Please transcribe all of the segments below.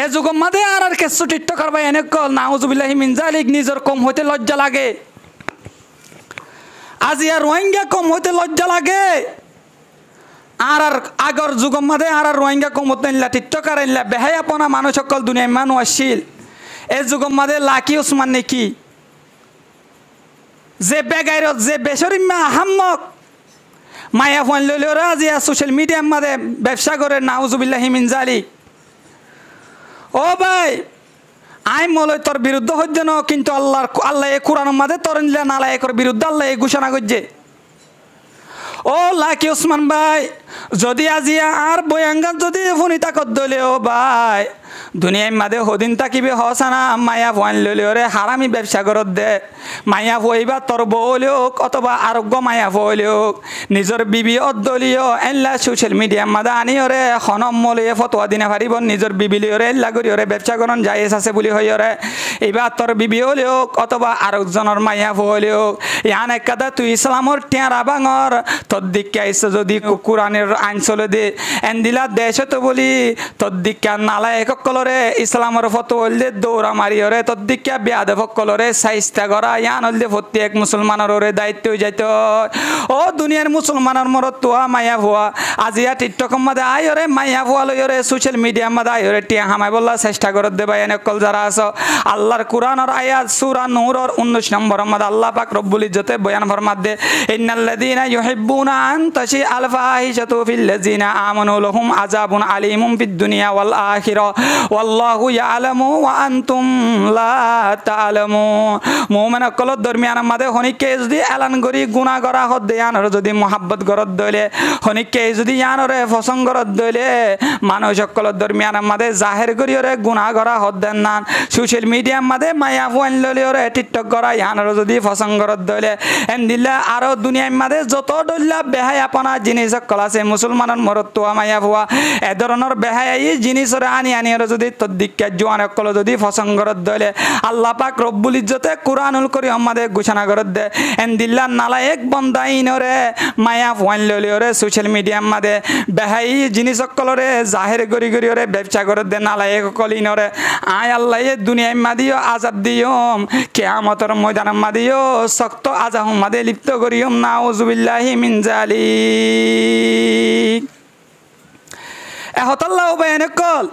এ যুগম মাদে আর কেসু টিকটকার ভাই এনে কল নাউজুবিল্লাহি মিন জালিক নিজের কম হইতে লজ্জা লাগে আজি আর রোহিঙ্গা কম হইতে লজ্জা লাগে আর আগর যুগম মাদে আর রোহিঙ্গা কম হতে নিলা টিকটকার নিলা বেহায়াপনা মানুষ সকল দুনিয়ায় মানুষ আসছিল এ যুগম মাদে লাকি ওসমান নাকি যে বেগাইরত যে বেসরিমা আহাম্মক মায়া ফোন লইলে ওরা আজি সোশ্যাল মিডিয়ার মাদে ব্যবসা করে নাউজুবিল্লাহি মিন জালিক ও ভাই আই মলয় তোর বিরুদ্ধে হচ্ছে না কিন্তু আল্লাহ এ কোরআনের মাঝে তোর নালায়কের বিরুদ্ধে আল্লাহ এই ঘোষণা করছে ও লাকি ওসমান ভাই যদি আজি আর বয়াঙ্গান যদি ফোনি তাকত দলে ও ভাই দুনিয়ার মাঝে হদিন তাকিবে হসানা মায়া ফোন লইলে ওরে হারামি ব্যবসা করত দে মায়া ফইবা তোর বউলেও অথবা আরোগ্য মায়া ফইলেও নিজের বিবি অদ্দলীয় এল্লা সোশ্যাল মিডিয়ার মাঝে আনি ওরে হনম মলিয়ে ফতোয়া দিনে পারিব নিজের বিবিলি ওরে এল্লা করি ওরে ব্যবসা করন যাইস আছে বলি হই ওরে এইবার তোর বিবি হলেও অথবা আরেকজনের মায়া ফইলেও ইয়ান একাদা তুই ইসলামর টেঁরা বাঙর তোর দিকে আইসে যদি কোরআনের আইন চলে দে এন দিলা দেশ তো বলি তোর দিকে নালায়ক কলরে ইসলামের ফটো হলদে দৌড়া মারি ওরে তোর দিকে বেয়াদব কলরে সাইস্তা করা ইয়ান হলদে প্রত্যেক মুসলমানের ওরে দায়িত্ব হয়ে যাইত ও দুনিয়ার মুসলমানের মরত তোয়া মায়া ভুয়া আজিয়া টিকটকের মাঝে আয় ওরে মায়া ভুয়া লই ওরে সোশ্যাল মিডিয়ার মাঝে আয় ওরে টিয়া হামাই বললা চেষ্টা করত দে ভাই এনে কল যারা আছো আল্লাহর কোরআনের আয়াত সূরা নূরের 19 নম্বরের মাঝে আল্লাহ পাক রব্বুল ইজ্জতে বয়ান ফরমাত দে ইন্নাল্লাযীনা ইউহিব্বুনা আন তাশি আল ফাহিশাতু ফিল্লাযীনা আমানু লাহুম আযাবুন আলীমুম ফিদ দুনিয়া ওয়াল আখিরা ওয়াল্লাহু ইয়ালামু ওয়া আনতুম লা তা'লামুন মুমিন কলত দরমিয়ানের মাঝে হনিকে যদি এলান করি গুনাহ করা হদ দেয়ানর যদি মোহাব্বত করত দইলে হনিকে যদি ইয়ানরে পছন্দ করত দইলে মানুষ সকলের দরমিয়ানের মাঝে জাহির করি ওরে গুনাহ করা হদ দেন না সোশ্যাল মিডিয়ার মাঝে মায়া ফোন লইলে ওরে টিকটক করা ইয়ানর যদি পছন্দ করত দইলে এন্দিল্লা আরো দুনিয়ার মাঝে যত দল্লা বেহায়াপনা জিনিস সকল আছে মুসলমানের মরত তোয়া মায়া ভুয়া এ ধরনের বেহায়াই জিনিসরে আনি আনি ওরে যদি তোর দিকে জোয়ান সকল যদি পছন্দ করত দইলে আল্লাহ পাক রব্বুল ইজ্জতে কোরআনুল করি আমাদের ঘোষণা করত দে এন্দিল্লা নালায়েক বন্দাইনরে মায়া ফোন লইলে ওরে সোশ্যাল মিডিয়ার মাঝে বেহাই জিনিস সকলরে জাহির করি করি ওরে ব্যবসা করত দে নালায়েক কলিনরে আয় আল্লাহ এ দুনিয়ার মাদিও আজাব দিয়ম কিয়ামতের ময়দানের মাদিও শক্ত আজাব মাদে লিপ্ত করিয়ম নাউজুবিল্লাহি মিন জালিক এহতাল্লাহ বেনে কল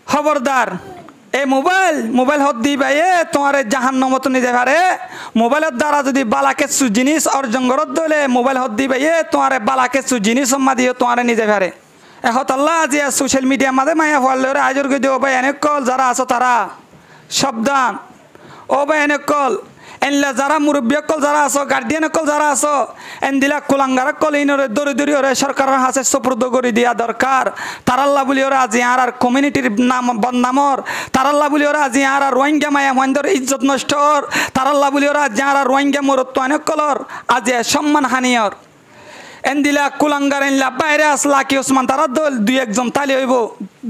খবরদার এই মোবাইল হদ দি ভাই তোমার জাহান্নামত নিতে পারে মোবাইলের দ্বারা যদি বালাকে জিনিস অর্জন করত দলে মোবাইল হদ দি ভাই তোমার বালাকে জিনিস সম্মা দিয়ে তোমার নিতে পারে এখন আল্লাহ আজি সোশ্যাল মিডিয়ার মাঝে মায়া ফলে আজর গই দিও ভাই এনে কল যারা আছো তারা সাবধান ও ভাই এনে কল এনলা যারা মুরব্বী কল যারা আছো গার্ডিয়ান কল যারা আছো এন দিলা কুলাঙ্গার কল ইনরে দরি দরি ওরে সরকারের হাতে সুপুর্দ করে দিয়া দরকার তারাল্লা বলি ওরা আজি আর কমিউনিটির নাম বদনামর তারাল্লা বলি ওরা আজি আর রোহিঙ্গা মায়া মন্দর ইজ্জত নষ্টর তারাল্লা বলি ওরা আজি আর রোহিঙ্গা মরত অনেক কলর আজি সম্মান হানিয়র এন্দিলা কুলাঙ্গার এনলা বাইরে আসলা কি ওসমান তারা দল দুই একজন তালি হইব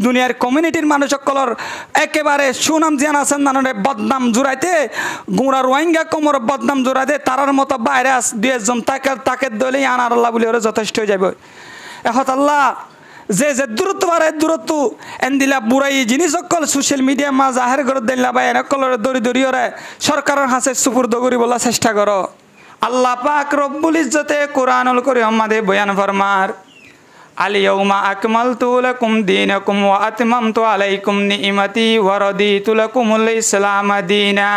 দুনিয়ার কমিউনিটির মানুষ সকলর একেবারে সুনাম জিয়ান আছেন নানরে বদনাম জুড়াইতে গুঁড়া রোহিঙ্গা কোমর বদনাম জুড়াইতে তারার মতো বাইরে আস দুই একজন তাকে দলেই আনার আল্লাহ বলে ওরা যথেষ্ট হয়ে যাবে এখন আল্লাহ যে দূরত্ব বাড়ে দূরত্ব এন্দিলা বুড়াই জিনিস সকল সোশ্যাল মিডিয়া মা জাহের করে দিলা বা এনকলরে দড়ি দড়ি ওরে সরকারের হাতে সুপুর্দ করি বলা চেষ্টা করো আল্লাহ পাক রব্বুল ইজ্জতে কোরআনুল করি আমাদের বয়ান ফরমার আলিয়াউমা আকমালতু লাকুম দীনাকুম ওয়া আতমামতু আলাইকুম নি'মাতি ওয়া রাদিতু লাকুমুল ইসলাম দীনা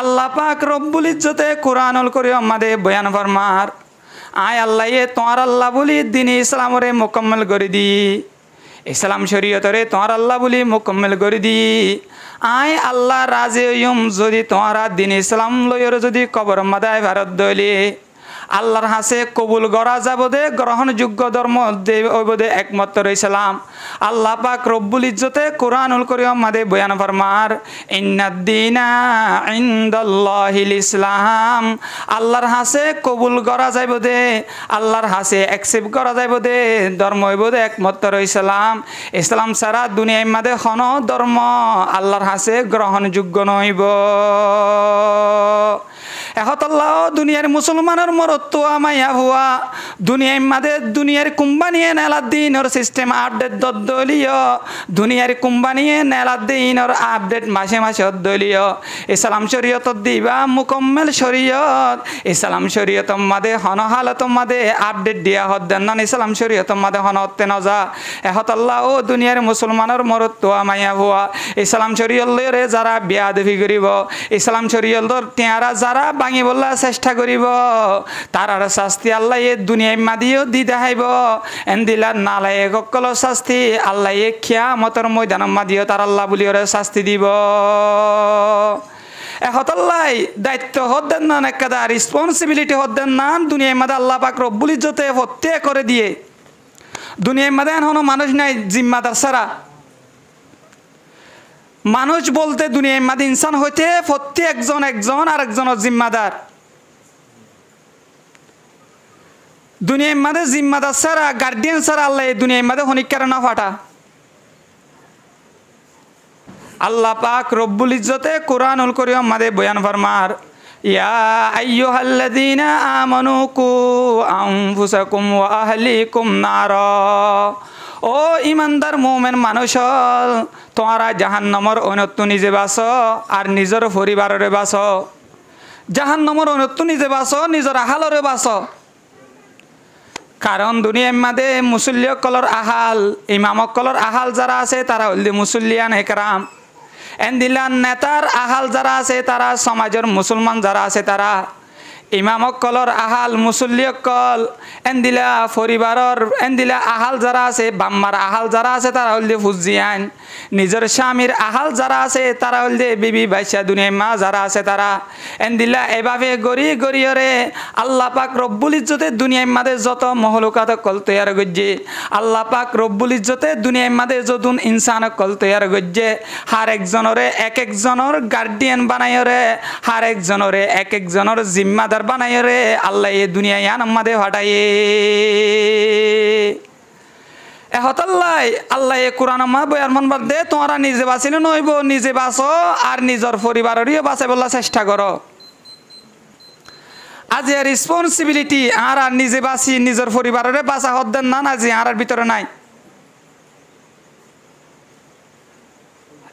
আল্লাহ পাক রব্বুল ইজ্জতে কোরআনুল করি আমাদের বয়ান ফরমার আয় আল্লাহ এ তোমার আল্লাহ বলি দিন ইসলামরে মুকম্মল করে দি ইসলাম শরীয়তরে তোমার আল্লাহ বলি মুকম্মল করে দি আয় আল্লাহ রাজে যদি তোমারা দিন ইসলাম লইর যদি কবর মাদায় ভারত দলি আল্লাহর হাসে কবুল করা যাব দে গ্রহণযোগ্য ধর্ম দে একমাত্র ইসলাম আল্লাহ পাক রব্বুল ইজ্জতে কোরআনুল করিম মাদে বয়ান ফরমার ইন্নাদ্দিনা ইনদাল্লাহিল ইসলাম আল্লাহর হাসে কবুল করা যাইব দে আল্লাহর হাসে অ্যাকসেপ্ট করা যাইব দে ধর্ম হইব দে একমাত্র ইসলাম ইসলাম ছাড়া দুনিয়ার মাঝে কোনো ধর্ম আল্লাহর হাসে গ্রহণযোগ্য নইব এহতল্লাহ দুনিয়ার মুসলমানের মরত্ব আমাইয়া ভুয়া দুনিয়ার মাঝে দুনিয়ার কোম্পানিয়ে নেলাদ্দিনর সিস্টেম আপডেট দলীয় দুনিয়ার কোম্পানিয়ে নেলাদ্দিনর আপডেট মাসে মাসে দলীয় ইসলাম শরীয়ত দিবা মুকম্মেল শরীয়ত ইসলাম শরীয়ত মাদে হন হালত মাদে আপডেট দিয়া হদ্দেন না ইসলাম শরীয়ত মাদে হন হতে নজা এহতল্লাহ ও দুনিয়ার মুসলমানের মরত্ব আমাইয়া ভুয়া ইসলাম শরীয়তরে যারা বেয়াদবি করিব ইসলাম শরীয়তর তিয়ারা যারা ভাঙি বললা চেষ্টা করিব তার শাস্তি আল্লাহ এ দুনিয়ায় মাদিও দি দেখাইব এন্দিলা নালায়ে সকল শাস্তি আল্লাহ এ কিয়ামতের ময়দান মাদিও তার আল্লাহ বলিওরে শাস্তি দিব এহতল্লাই দায়িত্ব হদ্দেন না একটা রেসপন্সিবিলিটি হদ্দেন না দুনিয়ায় মাদে আল্লাহ পাক রব্বুল ইজ্জতে হত্যা করে দিয়ে দুনিয়ায় মাদে এখনো মানুষ নাই জিম্মাদার ছাড়া মানুষ বলতে দুনিয়ায় মাদে ইনসান হইতে প্রত্যেক একজন আর একজনের জিম্মাদার দুনিয়ার মাঝে জিম্মাদার ছাড়া গার্ডিয়ান ছাড়া আল্লাহ দুনিয়ার মাঝে হনিকার না ফাটা আল্লাহ পাক রব্বুল ইজ্জতে কুরআনুল কারীম মাঝে বয়ান ফরমার ইয়া আইয়ুহাল্লাযীনা আমানু কু আনফুসাকুম ওয়া আহলিকুম নারা ও ইমানদার মুমিন মানুষ তোমরা জাহান্নামের অনত্য নিজে বাঁচো আর নিজের পরিবারের বাঁচো জাহান্নামের অনত্য নিজে বাঁচো নিজের আহালরে বাঁচো কারণ দুনিয়ার মাঝে মুসল্লিয়কলর আহাল ইমামকলর আহাল যারা আছে তারা হলদি মুসল্লিয়ান একরাম এন্দিলান নেতার আহাল যারা আছে তারা সমাজের মুসলমান যারা আছে তারা ইমামকলর আহাল মুসল্লিয়কল এন্দিলা পরিবারের এন্দিলা আহাল যারা আছে বাম্মার আহাল যারা আছে তারা হলদি ফুজিয়ান নিজের স্বামীর আহাল যারা আছে তারা হলদি বিবি বাইশা দুনিয়ার মা যারা আছে তারা এন্দিলা এভাবে গড়িয়রে আল্লাহ পাক রব্বুল ইজ্জতে দুনিয়ার মাঝে যত মহলুকাত কল তৈয়ার গজ্জে আল্লাহ পাক রব্বুল ইজ্জতে দুনিয়ার মাঝে যতুন ইনসান কল তৈয়ার গজ্জে হার একজনরে এক একজনের গার্ডিয়ান বানাইরে হার একজনরে এক একজনের জিম্মাদার বানাইরে আল্লাহ এ দুনিয়ায় আনমাদে হটাইয়ে এহতাল্লাই আল্লাহ এ কোরআন মা বয়ার মন বাদ দে তোমরা নিজে বাঁচিলে নইব নিজে বাঁচো আর নিজের পরিবারেরও বাঁচাই বলা চেষ্টা করো আজ এর রেসপন্সিবিলিটি আর নিজে বাঁচি নিজের পরিবারের বাঁচা হদ্দেন না আজি আর ভিতরে নাই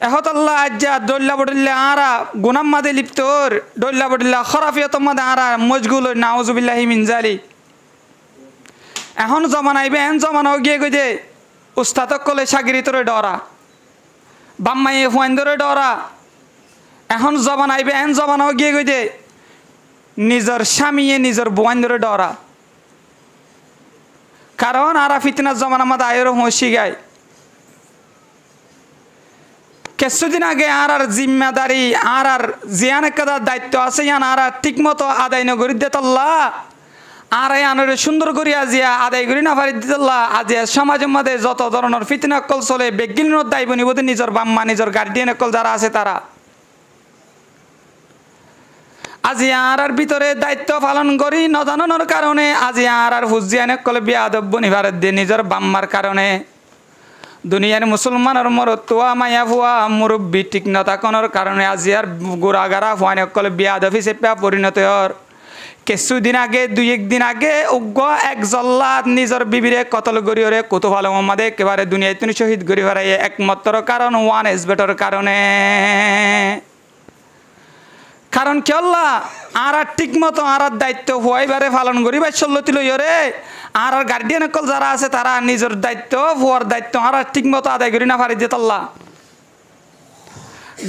এহতাল্লাহ আজ্জা দল্লা বডল্লা আরা গুনাম মাদে লিপ্তর দল্লা বডল্লা খরাফিয়ত মাদে আরা মজগুল নাউজুবিল্লাহি মিন জালিক এখন জমান আইবে এন জমানো গিয়ে গই যে উস্তাদক কলে সাগিরিতরে ডরা বাম্মাই হুয়াইন্দরে ডরা এখন জমান আইবে এন জমানো গিয়ে গই যে নিজের স্বামীয়ে নিজের বোয়াইন্দরে ডরা কারণ আরা ফিতনার জমান আমাদের আয়ের হুঁশি গায় কিছুদিন আগে আর জিম্মাদারি আর জিয়ান একটা দায়িত্ব আছে ইয়ান আর ঠিক মতো আদায় নগরী দেতল্লা আর আনরে সুন্দর করি আজিয়া আদায় করি না পারি দিতল্লা আজিয়া সমাজের মধ্যে যত ধরনের ফিতনা কল চলে বেগিনের দায়িত্ব নিব নিজের বাম্মা নিজের গার্ডিয়ান কল যারা আছে তারা আজি আর ভিতরে দায়িত্ব পালন করি নজানোর কারণে আজি আর হুজিয়ান কলে বিয়াদব নিবার দিয়ে নিজের বাম্মার কারণে দুনিয়ার মুসলমানের মরতুয়া মায়া ভুয়া মুরব্বী ঠিক নতাকনের কারণে আজি আর গোড়াগারা ফুয়ান কলে বিয়াদবি চেপা পরিণত হর কিছুদিন আগে দুই একদিন আগে উগ্র এক জল্লাদ নিজের বিবিরে কতল গড়িয়রে কুতুহাল মোহাম্মদে একেবারে দুনিয়ায় তিনি শহীদ গড়ি হারাই একমাত্র কারণ ওয়ান এসবেটর কারণে কারণ কি আল্লাহ আর ঠিক মতো আর দায়িত্ব হুয়াইবারে পালন করি বা চল্লতি লইরে আর গার্ডিয়ান কল যারা আছে তারা নিজের দায়িত্ব হুয়ার দায়িত্ব আর ঠিক মতো আদায় করি না পারি দিত আল্লাহ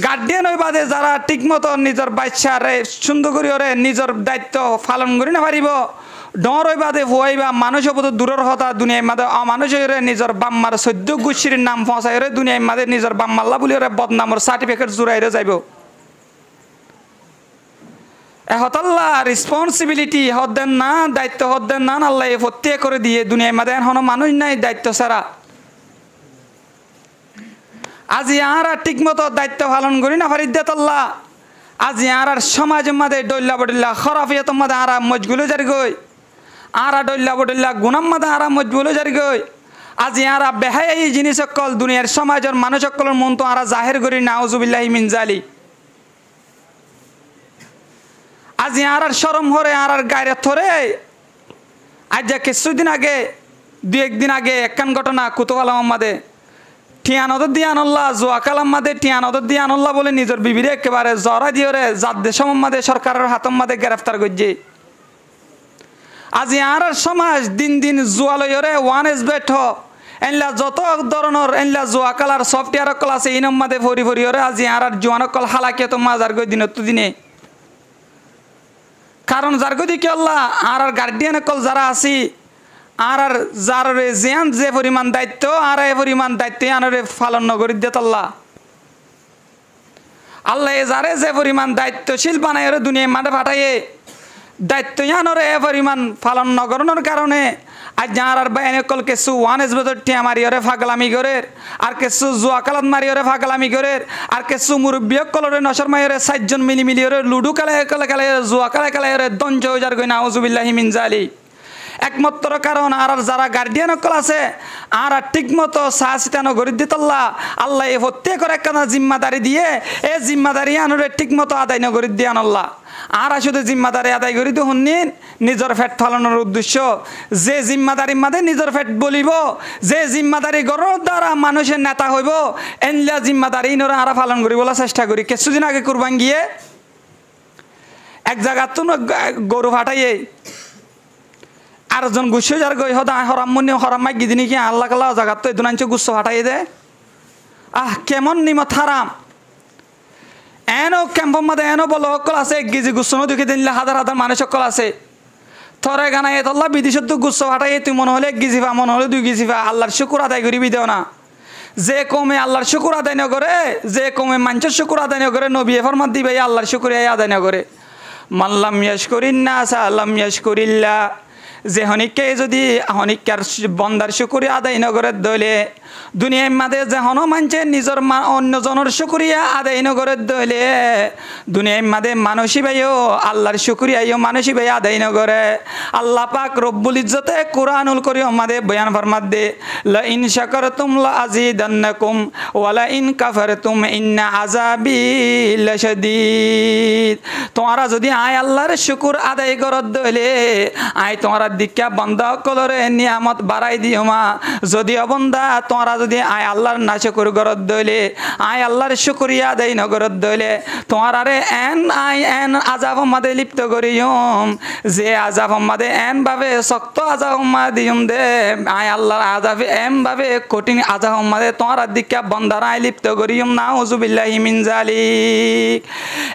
গার্ডিয়ান ওই বাদে যারা ঠিক মতো নিজের বাচ্চারে সুন্দর করি ওরে নিজের দায়িত্ব পালন করি না পারিব ডর ওই বাদে হুয়াইবা মানুষ বোধ দূরের হতা দুনিয়ার মাঝে অমানুষ হয়ে নিজের বাম্মার 14 গোষ্ঠীর নাম পৌঁছাই রে দুনিয়ার মাঝে নিজের বাম্মাল্লা বলি ওরে বদনামর সার্টিফিকেট জুড়াইরে যাইব এহতাল্লাহ রেসপন্সিবিলিটি হদ্দেন না দায়িত্ব হদ্দেন না আল্লাহ প্রত্যেক করে দিয়ে দুনিয়ার মাঝে এখন মানুষ নাই দায়িত্ব ছাড়া আজি আর ঠিক মতো দায়িত্ব পালন করি না ফারিদ্দাতাল্লাহ আজি আর সমাজের মাঝে ডল্লা বডল্লা খরাফিয়ত মাঝে আর মজগুলো জারি গই আর ডল্লা বডল্লা গুনাম মাঝে আর মজগুলো জারি গই আজি আর বেহাই এই জিনিস সকল দুনিয়ার সমাজের মানুষ সকলের মন তো আর জাহের করি নাউজুবিল্লাহি মিন জালিক আজি আর শরম হরে আর গায়ে থরে আজ যা কিছুদিন আগে দু একদিন আগে একখান ঘটনা কুতুবালাম আমাদের ঠিয়ানদের দিয়ে আনল্লাহ জোয়াকালাম মাদে ঠিয়ানদের দিয়ে আনল্লাহ বলে নিজের বিবিরে একেবারে জরা দিয়ে জাত দেশম মাদে সরকারের হাতম মাদে গ্রেফতার করছে আজি আর সমাজ দিন দিন জুয়ালয়রে ওয়ান এস বেঠ এনলা যত ধরনের এনলা জুয়া কালার সফটওয়্যার কল আছে ইনম মাদে ফরি ফরিয়রে আজি আর জুয়ান কল হালাকে তো মাজার গই দিন তো দিনে কারণ যার গদি কি আল্লাহ আর গার্ডিয়ান কল যারা আছি আর যার জিয়ান যে পরিমাণ দায়িত্ব আর এ পরিমাণ দায়িত্ব আনরে পালন নগরী দিত আল্লাহ আল্লাহ যারে যে পরিমাণ দায়িত্বশীল বানায় দুনিয়ায় মাঠে পাঠাইয়ে দায়িত্ব আনরে এ পরিমাণ পালন নগরণের কারণে আজ যার বাইনে কল কিছু ওয়ান এস বছর টিয়া মারিয়রে ফাগলামি করে আর কিছু জুয়া কালাত মারিয়রে ফাগলামি করে আর কিছু মুরব্বী কলরে নসর মাইরে 4 জন মিলিমিলিয়রে লুডু কালে জুয়া কালে দঞ্জ যার গই নাউজুবিল্লাহি মিন জালিক একমাত্র কারণ আর যারা গার্ডিয়ান কল আছে আর ঠিক মতো সাহসিতানো গড়ি দিত আল্লাহ এ প্রত্যেকের একখানা জিম্মাদারি দিয়ে এ জিম্মাদারি আনরে ঠিক মতো আদায় নগরী দিয়ে আনল্লাহ আর শুধু জিম্মাদারি আদায় করি তো শুনিন নিজের ফেট ফালানোর উদ্দেশ্য যে জিম্মাদারি মাদে নিজের ফেট বলিব যে জিম্মাদারি গড়র দ্বারা মানুষের নেতা হইব এনলা জিম্মাদারি ইনরা আরা পালন করি বলার চেষ্টা করি কিছুদিন আগে কুরবান গিয়ে এক জায়গা তো গরু ফাটাইয়ে আর জন গুছো যার গই হদা হরাম মনি হরাম মাই গিদিনি কি আল্লাহ কাল্লা জায়গা তো এদুন আনছে গুছো ফাটাই দে কেমন নিম থারাম এনো ক্যাম্পর মাদে এনো বলো সকল আছে 1 কেজি গুছো দেখে দিনলে হাজার হাজার মানুষ সকল আছে থরে গানা এ তল্লা বিদেশত তো গুছো ফাটাই তুই মনে হলে 1 কেজি পা মনে হলে 2 কেজি পা আল্লাহর শুকর আদায় করিবি দেও না যে কমে আল্লাহর শুকর আদায় না করে যে কমে মানুষের শুকর আদায় না করে নবী ফরমাত দিবে আল্লাহর শুকর আদায় না করে মাল্লাম ইয়াশকুরিন নাস আল্লাম ইয়াশকুরিল্লাহ যে হনিককে যদি হনিকার বন্দার শুকুরিয়া আদায় নগরের দলে দুনিয়ার মাঝে যে হন মানছে নিজের অন্যজনের শুকুরিয়া আদায় নগরের দলে দুনিয়ার মাঝে মানসী ভাইও আল্লাহর শুকুরিয়াইও মানসী ভাই আদায় নগরে আল্লাহ পাক রব্বুল ইজ্জতে কুরআনুল করিম আমাদের বয়ান ফরমাত দে লা ইন শাকারতুম লা আযীদান্নাকুম ওয়া লা ইন কাফারতুম ইন্না আযাবি লাশাদীদ তোমরা যদি আয় আল্লাহর শুকুর আদায় করত দলে আয় তোমরা দীক্ষা বন্ধ কলরে নিয়ামত বাড়াই দিও মা যদি অবন্দা তোমরা যদি আয় আল্লাহর না শুকুর করত দইলে আয় আল্লাহর শুকরিয়া দেই নগরত দইলে তোমারে এন আযাব মাদে লিপ্ত করিয়ম যে আযাব মাদে এন ভাবে শক্ত আযাব মাদিয়ম দে আয় আল্লাহর আযাব এম ভাবে কঠিন আযাব মাদে তোমরা দীক্ষা বন্দারাই লিপ্ত করিয়ম নাউজুবিল্লাহি মিন জালিক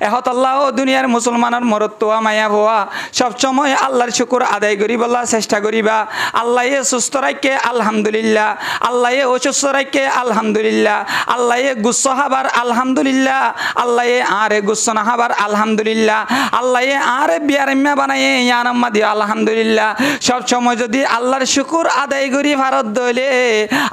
এহত আল্লাহ দুনিয়ার মুসলমানের মরত্তুয়া মায়া ভোয়া সব সময় আল্লাহর শুকুর আদায় করি বলা চেষ্টা করিবা আল্লাহ সুস্থ রাখে আলহামদুলিল্লাহ আল্লাহ অসুস্থ রাখে আলহামদুলিল্লাহ আল্লাহ গুচ্ছ হাবার আলহামদুলিল্লাহ আল্লাহ আরে গুচ্ছ না হাবার আলহামদুলিল্লাহ আল্লাহ আরে বিয়ারিম্মা বানাইয়ে ইয়ানাম্মা দিও আলহামদুলিল্লাহ সব সময় যদি আল্লাহর শুকুর আদায় করি ভারত দইলে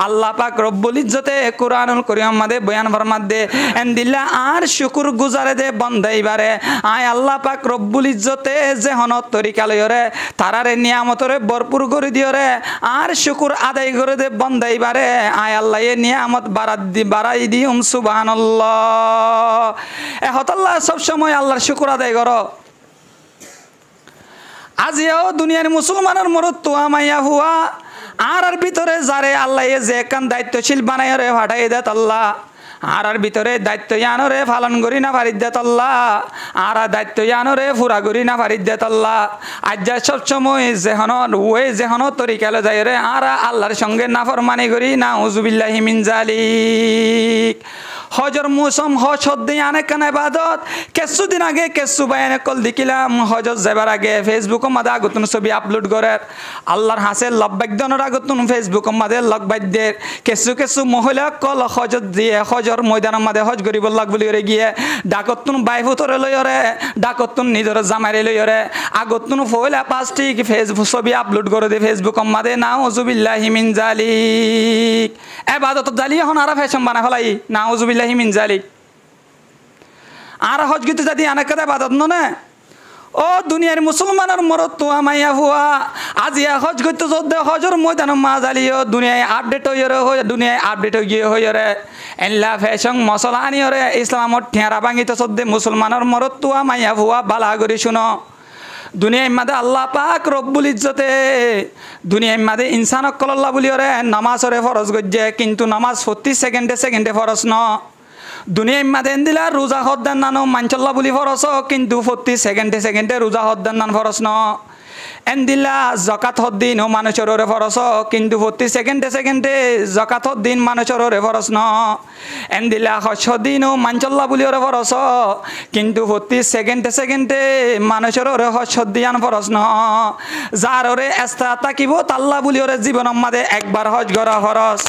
আল্লাহ পাক রব্বুল ইজ্জতে কুরআনুল করিম আমাদের বয়ান ফরমাত দে এন্দিল্লা আর শুকুর গুজারে দে বন্দাইবারে আয় আল্লাহ পাক রব্বুল ইজ্জতে যে হনত তরিকা লয়রে তারারে নিয়ামতরে ভরপুর করে দিওরে আর শুকুর আদায় করে দে বন্দাইবারে আয় আল্লাহ এ নিয়ামত বাড়াই দিউম সুবহানাল্লাহ এহত আল্লাহ সব সময় আল্লাহর শুকুর আদায় করো আজিও দুনিয়ার মুসলমানের মরত্ব মাইয়া হুয়া আর ভিতরে যারে আল্লাহ এ যে কান দায়িত্বশীল বানায় রে ফাটাই দেত আল্লাহ আর ভিতরে দায়িত্ব জানরে পালন করি না পারি দেত আল্লাহ আর দায়িত্ব জানরে পুরা করি না পারি দেত আল্লাহ আজ সব সময় যেহন ওই যেহন তরিকালে যায় রে আর আল্লাহর সঙ্গে নাফরমানি করি না উজুবিল্লাহি মিন জালিক হজর মৌসুম হজ হদ্দি অনেক কান ইবাদত কিছুদিন আগে কিছু বাইনে কল দেখিলাম হজর যাবার আগে ফেসবুক মাদে আগতুন ছবি আপলোড করে আল্লাহর হাসে লব্বাইক দনের আগতুন ফেসবুক মাদে লগবাইদের কিছু মহিলা কল হজর দিয়ে হজর ময়দানের মাদে হজ করিব লাগ বলি রে গিয়ে ডাকতুন বাইফুতরে লইরে ডাকতুন নিজের জামাইরে লইরে আগতুন ফয়লা পাঁচটি ফেসবুক ছবি আপলোড করে দে ফেসবুক মাদে নাউজুবিল্লাহি মিন জালিক ইবাদত জালি এখন আর ফ্যাশন বানা ফেলাই নাউজুবিল্লাহি মিন জালিক আর হজ গীত যদি অনেক কথা ইবাদত না ও দুনিয়ার মুসলমানের মরত তো মাইয়া ফুয়া আজিয়া হজ করতে যদি হজর ময়দান মাছ আলিও দুনিয়ায় আপডেট হয়ে দুনিয়ায় আপডেট হয়ে রে এল্লা ফ্যাশন মশলা আনি রে ইসলামর ঠেঁড়া ভাঙিত সদ্যে মুসলমানের মরত তো মাইয়া ফুয়া বালা করে শুনো দুনিয়ার মাঝে আল্লাহ পাক রব্বুল ইজ্জতে দুনিয়ার মাঝে ইনসান অকল্লা বলি রে নামাজরে ফরজ গজ্জে কিন্তু নামাজ 40 সেকেন্ডে ফরজ ন দুনিয়ার মাঝে দিলা রোজা হদ্দান নানো মাঞ্চল্লা বলি ফরস কিন্তু 40 সেকেন্ডে রোজা হদ্দান নান ফরস ন এন্দিলা জকাত হদ্দিন ও মানুষের ফরস কিন্তু 40 সেকেন্ডে জকাত হদ্দিন মানুষের ফরস ন এন্দিলা হসদিন ও মাঞ্চল্লা বলি ওরে ফরস কিন্তু 40 সেকেন্ডে মানুষের হসদিয়ান ফরস ন যার ওরে এস্তা তাকিব তাল্লা বলি ওরে জীবনের মাঝে একবার হজ করা ফরস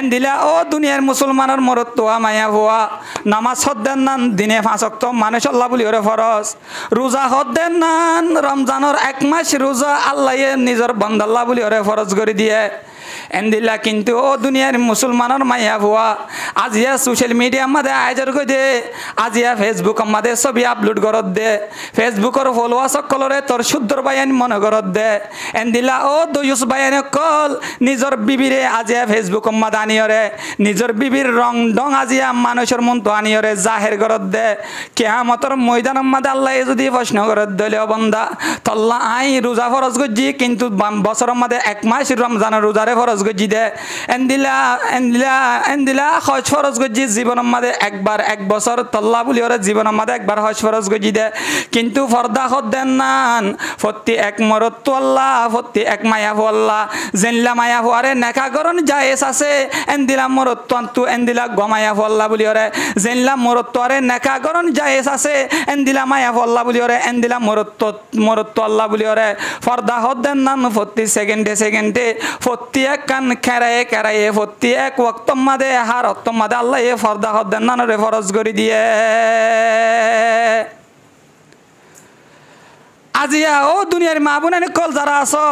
এন্দিলা ও দুনিয়ার মুসলমানের মরত তো মায়া ভুয়া নামাজ হদ্দেন নান দিনে 5 ওয়াক্ত মানুষ আল্লাহ বলি ওরে ফরজ রোজা হদ্দেন নান রমজানের 1 মাস রোজা আল্লাহ নিজের বান্দাল্লাহ বলি ওরে ফরজ করে দিয়ে এন্দিলা কিন্তু ও দুনিয়ার মুসলমানের মায়া ভুয়া আজিয়া সোশ্যাল মিডিয়া মাঝে আয়োজন করে দে আজিয়া ফেসবুক মাঝে ছবি আপলোড করত দে ফেসবুকের ফলোয়ার সকলরে তোর শুদ্ধর বায়ান মনে করত দে এন্দিলা ও দয়ুস বায়ান কল নিজের বিবিরে আজিয়া ফেসবুক মাঝে আনিয়রে নিজের বিবির রং ডং আজিয়া মানুষের মন তো আনিয়রে জাহের করত দে কিয়ামতের ময়দানের মাঝে আল্লাহ যদি প্রশ্ন করত দিলে বন্দা তল্লা আই রোজা ফরজ গজি কিন্তু বছরের মাঝে 1 মাস রমজানের রোজারে ফরজ গজি দে এন্দিলা হজ ফরজ গজি জীবনের মাঝে একবার 1 বছর তল্লা বলি ওরে জীবনের মাঝে একবার হজ ফরজ গজি দে কিন্তু ফর্দা হদ্দেন নান ফত্তি 1 মরত তো আল্লাহ ফত্তি 1 মায়া ফু আল্লাহ জেনলা মায়া ফুয়ারে নেকা করন জায়েজ আছে এন্দিলা মরত তো এন্দিলা গমায়া ফু আল্লাহ বলি ওরে জেনলা মরত তো আরে নেকা করন জায়েজ আছে এন্দিলা মায়া ফু আল্লাহ বলি ওরে এন্দিলা মরত তো আল্লাহ বলি ওরে ফর্দা হদ্দেন নান ফত্তি সেকেন্ডে ফত্তি কান খেরায়ে ফত্তি 1 ওয়াক্ত মাদে হার অক্ত মাদে আল্লাহ এ ফর্দা হদ্দেন নান রে ফরজ করে দিয়ে আজিয়া ও দুনিয়ার মা বোন কল যারা আছো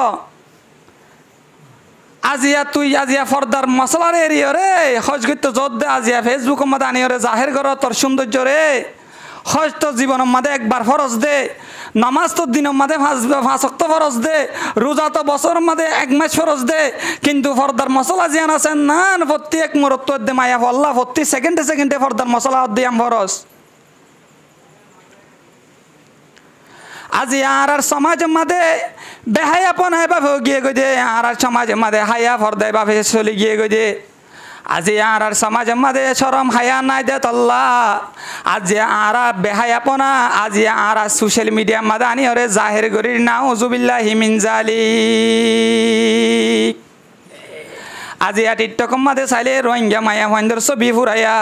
আজিয়া তুই আজিয়া ফর্দার মশলার এরিও রে হজ করতে জোর দে আজিয়া ফেসবুক মাদে আনিও রে জাহের কর তোর সৌন্দর্য রে হজ তো জীবনের মাঝে একবার ফরজ দে নামাজ তো দিনের মাঝে 5 ওয়াক্ত ফরজ দে রোজা তো বছরের মাঝে 1 মাস ফরজ দে কিন্তু ফর্দার মশলা জিয়ান আছেন না প্রতি 1 মুহূর্ত দে মায়া আল্লাহ প্রতি সেকেন্ডে ফর্দার মশলা দিয়াম ফরজ আজি আর সমাজের মাঝে বেহায়াপন এভাবে গিয়ে গিয়ে আর সমাজের মাঝে হায়া ফর্দায় ভাবে চলে গিয়ে গিয়ে আজি আর সমাজের মাঝে শরম হায়া নাই দে তল্লা আজি আর বেহায়াপনা আজি আর সোশ্যাল মিডিয়ার মাঝে আনি ওরে জাহের গরির নাউজুবিল্লাহি মিন জালিক আজিয়া টিকটকের মাঝে চাইলে রোহিঙ্গা মায়া ভাইন্দর ছবি ফুরাইয়া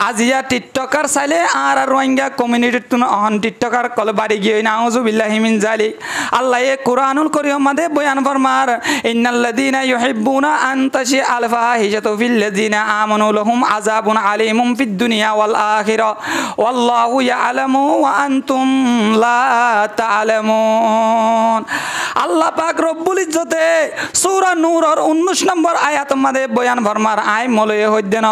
আজিয়া টিকটকার চাইলে আর রোহিঙ্গা কমিউনিটি অহন টিকটকার কল বাড়ি গিয়ে নাউজুবিল্লাহি মিন জালিক আল্লাহ এ কুরআনুল কারীম মাঝে বয়ান ফরমার ইন্নাল্লাযীনা ইউহিব্বুনা আন তাশি আল ফাহিশাতু ফিল্লাযীনা আমানু লাহুম আযাবুন আলীমুম ফিদ দুনিয়া ওয়াল আখিরা ওয়াল্লাহু ইয়ালামু ওয়া আনতুম লা তা'লামুন আল্লাহ পাক রব্বুল ইজ্জতে সূরা নূরের 19 নম্বর আয়াত মাঝে বয়ান ফরমার আই মলয়ে হইদেন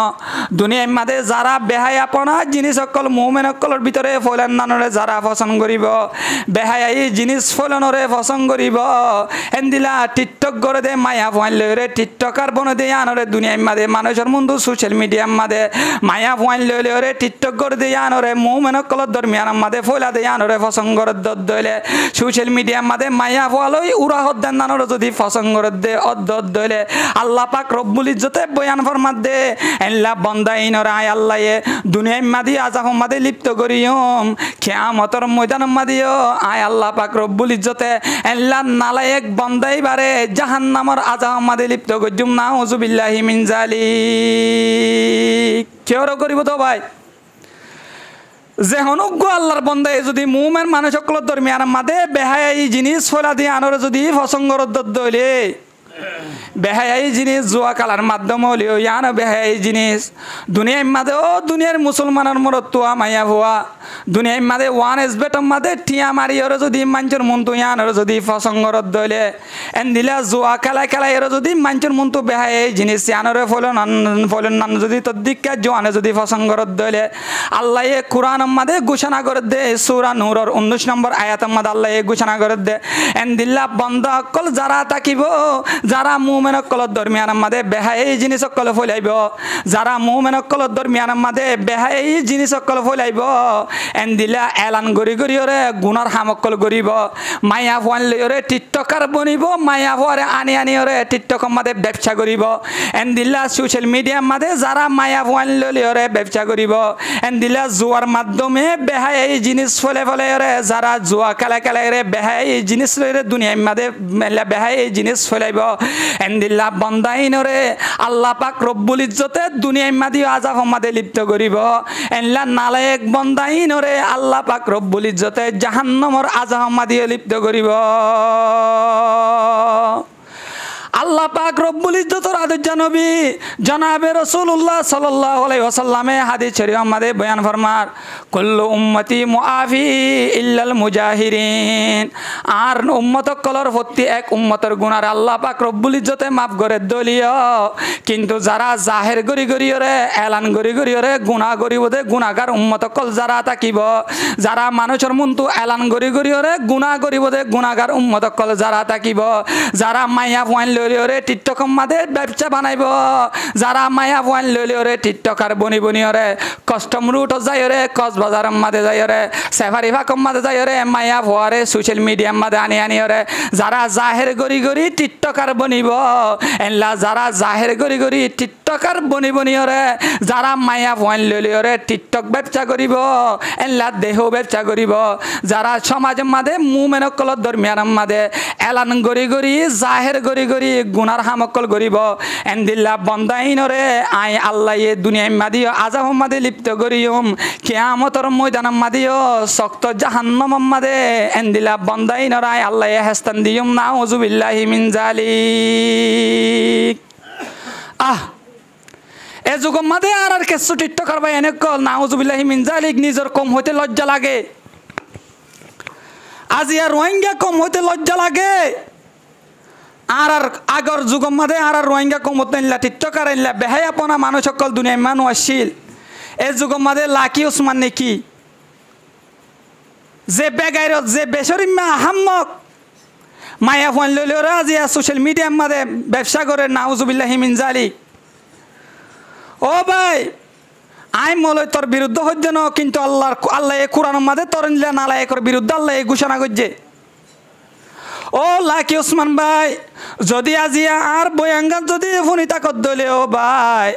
দুনিয়ার মাঝে যারা বেহায়াপনা জিনিস সকল মুমিন সকলের ভিতরে ফলান নানরে যারা পছন্দ করিব বেহায়াই জিনিস ফলানরে পছন্দ করিব এন্দিলা টিকটক করে দে মায়া ফুয়াইন লইরে টিকটকার বনে দে আনরে দুনিয়ার মাঝে মানুষের বন্ধু সোশ্যাল মিডিয়ার মাঝে মায়া ফুয়াইন লইলে টিকটক করে দে আনরে মুমিন সকলের দরমিয়ানের মাঝে ফলা দে আনরে পছন্দ করে দইলে সোশ্যাল মিডিয়ার মাঝে মায়া ফুয়ালই উড়া হদ্দান নানরে যদি পছন্দ করে দে দইলে আল্লাহ পাক রব্বুল ইজ্জতে বয়ান ফরমাত দে এল্লা বন্দাইনরে আয় আল্লাহ দুনিয়ার মাঝে আজাব মাঝে লিপ্ত করিয়ম কিয়ামতের ময়দানের মাঝেও আয় আল্লাহ পাক রব্বুল ইজ্জতে এল্লা নালায়েক বন্দাই বারে জাহান্নামের আজাব মাঝে লিপ্ত করিয়ম নাউজুবিল্লাহি মিন জালিক কেউ করিব তো ভাই যে হনুজ্ঞ আল্লাহর বন্দাই যদি মুমিন মানুষ সকলের দরমিয়ানের মাঝে বেহায়াই জিনিস ফলা দিয়ে আনরে যদি পছন্দ দইলে বেহাই জিনিস জুয়া খেলার মাধ্যমে হলেও ইয়ান বেহাই জিনিস দুনিয়ার মাঝে ও দুনিয়ার মুসলমানের মরত তোয়া মাইয়া ভুয়া দুনিয়ার মাঝে ওয়ান এস বেটর মাঝে টিয়া মারি ওরা যদি মানুষের মনটো ইয়ানোর যদি ফসঙ্গরত দইলে এন দিলা জুয়া খেলা খেলাই ওরা যদি মানুষের মনটো বেহাই জিনিস ইয়ানোরে ফলন নান যদি তদ্দিকা জোয়ানে যদি ফসঙ্গরত দইলে আল্লাহ এ কোরআন মাঝে ঘোষণা করে দে সূরা নূরের 19 নম্বর আয়াতের মাঝে আল্লাহ এ ঘোষণা করে দে এন দিলা বন্ধ অকল যারা তাকিব যারা মুমিন অকলের দরমিয়ানের মাঝে বেহাই জিনিস অকল ফলাইব যারা মুমিন অকলের দরমিয়ানের মাঝে বেহাই জিনিস অকল ফলাইব এন দিলা এলান গড়ি গড়ি ওরে গুণার হামকল গড়িব মাইয়া ফোয়ান লই ওরে টিকটকার বনিব মাইয়া ফোয়ারে আনি আনি ওরে টিকটকের মাঝে ব্যবসা করিব এন দিলা সোশ্যাল মিডিয়ার মাঝে যারা মাইয়া ফোয়ান লই ওরে ব্যবসা করিব এন দিলা জুয়ার মাধ্যমে বেহাই জিনিস ফলে ফলে ওরে যারা জুয়া খেলা খেলা রে বেহাই জিনিস লইরে দুনিয়ার মাঝে বেহাই জিনিস ফলাইব এন দিলা বন্দাইন ওরে আল্লাহ পাক রব্বুল ইজ্জতে দুনিয়ার মাঝে আযাব মাঝে লিপ্ত করিব এনলা নালায়েক বন্দাইন ওরে আল্লাহ পাক রব্বুল ইজ্জতে জাহান্নামের আযাব মাঝে লিপ্ত করিব আল্লাহ পাক রব্বুল ইজ্জতের আদর্শ নবী জনাবে রাসূলুল্লাহ সাল্লাল্লাহু আলাইহি ওয়াসাল্লামে হাদিস শরীফের মধ্যে বয়ান ফরমার কুল্লু উম্মতি মুআফি ইল্লাল মুজাহিরিন আর উম্মত কলর প্রতি এক উম্মতের গুনাহ আল্লাহ পাক রব্বুল ইজ্জতে মাফ করে দলিও কিন্তু যারা জাহির গরি গরি ওরে এলান গরি গরি ওরে গুনাহ করিব দে গুনাহগার উম্মত কল যারা থাকিব যারা মানুষের মনটো এলান গরি গরি ওরে গুনাহ করিব দে গুনাহগার উম্মত কল যারা থাকিব যারা মাইয়া ফুয়ান লইলে ওরে টিকটক মাঝে ব্যবসা বানাইব যারা মায়া ফুয়ান লইলে ওরে টিকটকার বনি বনি ওরে কস্টম রুট যাই ওরে কক্সবাজার মাঝে যাই ওরে সাফারি ফাকম মাঝে যাই ওরে মায়া ফুয়ারে সোশ্যাল মিডিয়ার মাঝে আনি আনি ওরে যারা জাহের গরি গরি টিকটকার বনিব এনলা যারা জাহের গরি গরি টিকটকার বনি বনি ওরে যারা মায়া ফুয়ান লইলে ওরে টিকটক ব্যবসা করিব এনলা দেহ ব্যবসা করিব যারা সমাজের মাঝে মুমেন কলত দরমিয়ান মাঝে এলান গরি গরি জাহের গরি গরি গুনার হামকল করিব এন্দিল্লা বন্দাইনরে আই আল্লাহ এ দুনিয়ায় মাদিও আযাব মাদে লিপ্ত করিয়ম কিয়ামতের ময়দান মাদিও সক্ত জাহান্নাম মাদে এন্দিল্লা বন্দাইনরে আই আল্লাহ এ হাস্তান দিয়ম নাউযু বিল্লাহি মিন জালিক এ যুগম মাদে আর কিছু টিকটকার ভাই এনে কল নাউযু বিল্লাহি মিন জালিক নিজের কম হইতে লজ্জা লাগে আজি আর রোহিঙ্গা কম হইতে লজ্জা লাগে আর আগর যুগম মাঝে আর রোহিঙ্গা কমত নিলা টিকটকার নিলা বেহায়াপনা মানুষ সকল দুনিয়ায় মানুষ আসছিল এই যুগম মাঝে লাকি ওসমান নেকি যে বেগাইরত যে বেসরিমা আহাম্মক মায়া ফোন লইলে ওরা আজি সোশ্যাল মিডিয়ার মাঝে ব্যবসা করে নাউজুবিল্লাহি মিন জালিক ও ভাই আই মলয় তোর বিরুদ্ধে হইছে ন কিন্তু আল্লাহ এ কোরআনের মাঝে তোর নিলা নালায়েকের বিরুদ্ধে আল্লাহ এ ঘোষণা করছে ও লাকি ওসমান ভাই যদি আজি আর বয়াঙ্গান যদি ফোনিতা কর দলে ও ভাই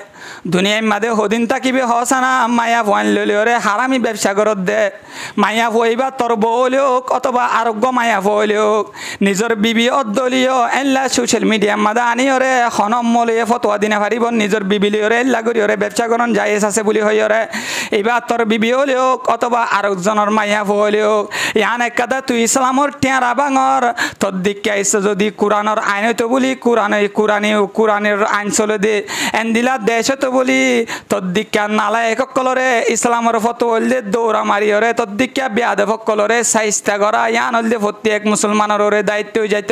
দুনিয়ার মাঝে হদিন তাকিবে হসানা মায়া ফোয়ান লইলে ওরে হারামি ব্যবসা করত দে মায়া ফইবা তোর বউলেও অথবা আরোগ্য মায়া ফইলেও নিজের বিবি অদ্দলীয় এল্লা সোশ্যাল মিডিয়ার মাঝে আনি ওরে হনম মলিয়ে ফতোয়া দিনে পারিব নিজের বিবিলি ওরে এল্লা করি ওরে ব্যবসা করন যাইস আছে বলি হই ওরে এইবার তোর বিবি হলেও অথবা আরেকজনের মায়া ফইলেও ইয়ান একাদা তুই ইসলামর টিয়ারা বাঙর তোর দিকে আইসে যদি কোরআনের আইন হইতো বলি কোরআনের আইন চলে দে এন দিলা দেশ তো বলি তোর দিকে নালায়েক কলরে ইসলামের ফটো হলদে দৌড়া মারি ওরে তোর দিকে বেয়াদব কলরে সাইস্তা করা ইয়ান হলদে প্রত্যেক মুসলমানের ওরে দায়িত্ব হয়ে যাইত